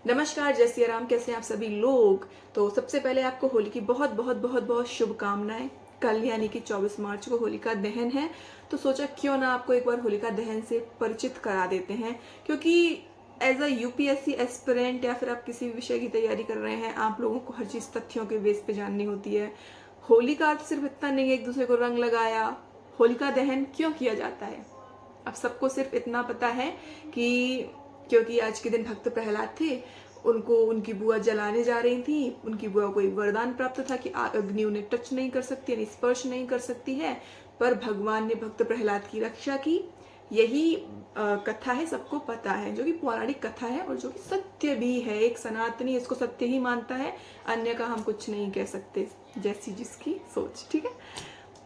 नमस्कार, जय सिया राम। कैसे हैं आप सभी लोग। तो सबसे पहले आपको होली की बहुत बहुत बहुत बहुत शुभकामनाएं। कल यानी कि 24 मार्च को होलिका दहन है, तो सोचा क्यों ना आपको एक बार होलिका दहन से परिचित करा देते हैं, क्योंकि एज अ यूपीएससी एस्पिरेंट या फिर आप किसी भी विषय की तैयारी कर रहे हैं, आप लोगों को हर चीज़ तथ्यों के बेस पे जाननी होती है। होली का अर्थ सिर्फ इतना नहीं है एक दूसरे को रंग लगाया। होलिका दहन क्यों किया जाता है, अब सबको सिर्फ इतना पता है कि क्योंकि आज के दिन भक्त प्रहलाद थे, उनको उनकी बुआ जलाने जा रही थी। उनकी बुआ को एक वरदान प्राप्त था कि अग्नि उन्हें टच नहीं कर सकती, यानी स्पर्श नहीं कर सकती है, पर भगवान ने भक्त प्रहलाद की रक्षा की। यही कथा है, सबको पता है, जो कि पौराणिक कथा है और जो कि सत्य भी है। एक सनातनी इसको सत्य ही मानता है, अन्य का हम कुछ नहीं कह सकते, जैसी जिसकी सोच। ठीक है,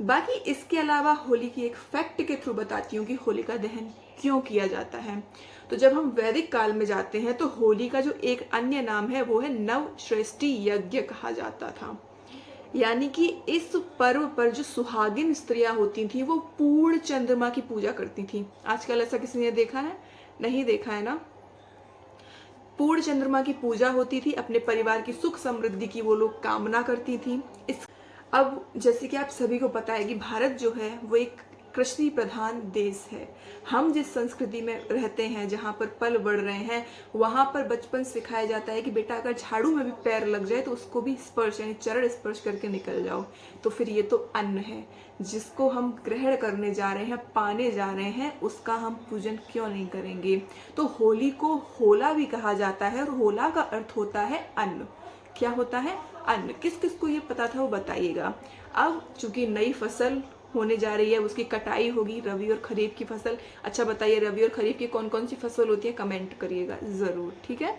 बाकी इसके अलावा होली की एक फैक्ट के थ्रू बताती हूँ कि होलिका दहन क्यों किया जाता है। तो जब हम वैदिक काल में जाते हैं तो होली का जो एक अन्य नाम है वो है नवश्रेष्ठी यज्ञ कहा जाता था। यानी कि इस पर्व पर जो सुहागिन स्त्रियां होती थी वो पूर्ण चंद्रमा की पूजा करती थी। आजकल ऐसा किसी ने देखा है? नहीं देखा है ना। पूर्ण चंद्रमा की पूजा होती थी, अपने परिवार की सुख समृद्धि की वो लोग कामना करती थी। इस अब जैसे कि आप सभी को पता है कि भारत जो है वो एक कृषि प्रधान देश है। हम जिस संस्कृति में रहते हैं, जहाँ पर पल बढ़ रहे हैं, वहाँ पर बचपन सिखाया जाता है कि बेटा अगर झाड़ू में भी पैर लग जाए तो उसको भी स्पर्श यानी चरण स्पर्श करके निकल जाओ। तो फिर ये तो अन्न है जिसको हम ग्रहण करने जा रहे हैं, पाने जा रहे हैं, उसका हम पूजन क्यों नहीं करेंगे। तो होली को होला भी कहा जाता है और होला का अर्थ होता है अन्न। क्या होता है? अन्न। किस किस को ये पता था वो बताइएगा। अब चूंकि नई फसल होने जा रही है, उसकी कटाई होगी, रबी और खरीफ की फसल। अच्छा बताइए, रबी और खरीफ की कौन कौन सी फसल होती है, कमेंट करिएगा जरूर। ठीक है,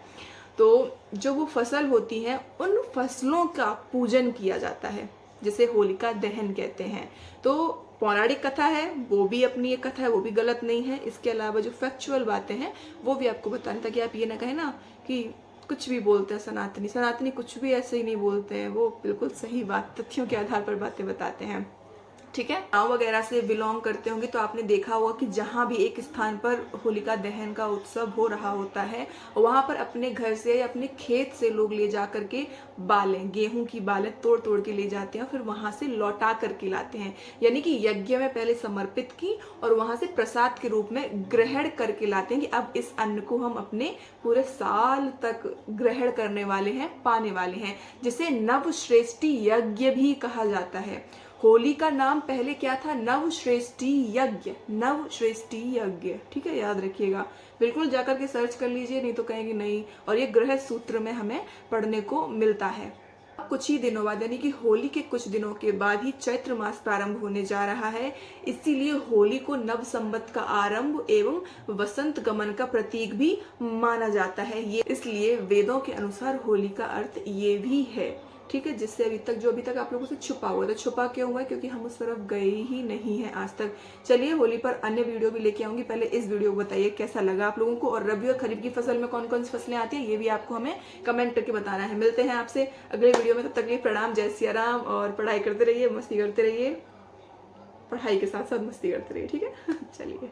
तो जो वो फसल होती है उन फसलों का पूजन किया जाता है, जिसे होलिका दहन कहते हैं। तो पौराणिक कथा है, वो भी अपनी एक कथा है, वो भी गलत नहीं है। इसके अलावा जो फैक्चुअल बातें हैं वो भी आपको बताने, ताकि आप ये ना कहें ना कि कुछ भी बोलते हैं सनातनी। सनातनी कुछ भी ऐसे ही नहीं बोलते हैं, वो बिल्कुल सही बात, तथ्यों के आधार पर बातें बताते हैं। ठीक है, गांव वगैरह से बिलोंग करते होंगे तो आपने देखा होगा कि जहाँ भी एक स्थान पर होलिका दहन का उत्सव हो रहा होता है, वहां पर अपने घर से या अपने खेत से लोग ले जा करके बालें, गेहूं की बालें तोड़ तोड़ के ले जाते हैं, फिर वहां से लौटा करके लाते हैं। यानी कि यज्ञ में पहले समर्पित की और वहां से प्रसाद के रूप में ग्रहण करके लाते हैं कि अब इस अन्न को हम अपने पूरे साल तक ग्रहण करने वाले हैं, पाने वाले हैं, जिसे नवश्रेष्ठी यज्ञ भी कहा जाता है। होली का नाम पहले क्या था? नवश्रेष्ठी यज्ञ, नवश्रेष्ठी यज्ञ। ठीक है, याद रखिएगा, बिल्कुल जाकर के सर्च कर लीजिए, नहीं तो कहेंगे नहीं। और ये गृह सूत्र में हमें पढ़ने को मिलता है। कुछ ही दिनों बाद यानी कि होली के कुछ दिनों के बाद ही चैत्र मास प्रारंभ होने जा रहा है, इसीलिए होली को नव संवत का आरंभ एवं वसंत गमन का प्रतीक भी माना जाता है। ये इसलिए वेदों के अनुसार होली का अर्थ ये भी है। ठीक है, जिससे अभी तक आप लोगों से छुपा हुआ था। छुपा क्यों हुआ है? क्योंकि हम उस तरफ गए ही नहीं है आज तक। चलिए, होली पर अन्य वीडियो भी लेके आऊंगी। पहले इस वीडियो को बताइए कैसा लगा आप लोगों को, और रबी और खरीफ की फसल में कौन कौन सी फसलें आती हैं ये भी आपको हमें कमेंट करके बताना है। मिलते हैं आपसे अगले वीडियो में, तब तक के लिए प्रणाम, जय सिया राम। और पढ़ाई करते रहिए, मस्ती करते रहिए, पढ़ाई के साथ साथ मस्ती करते रहिए। ठीक है चलिए।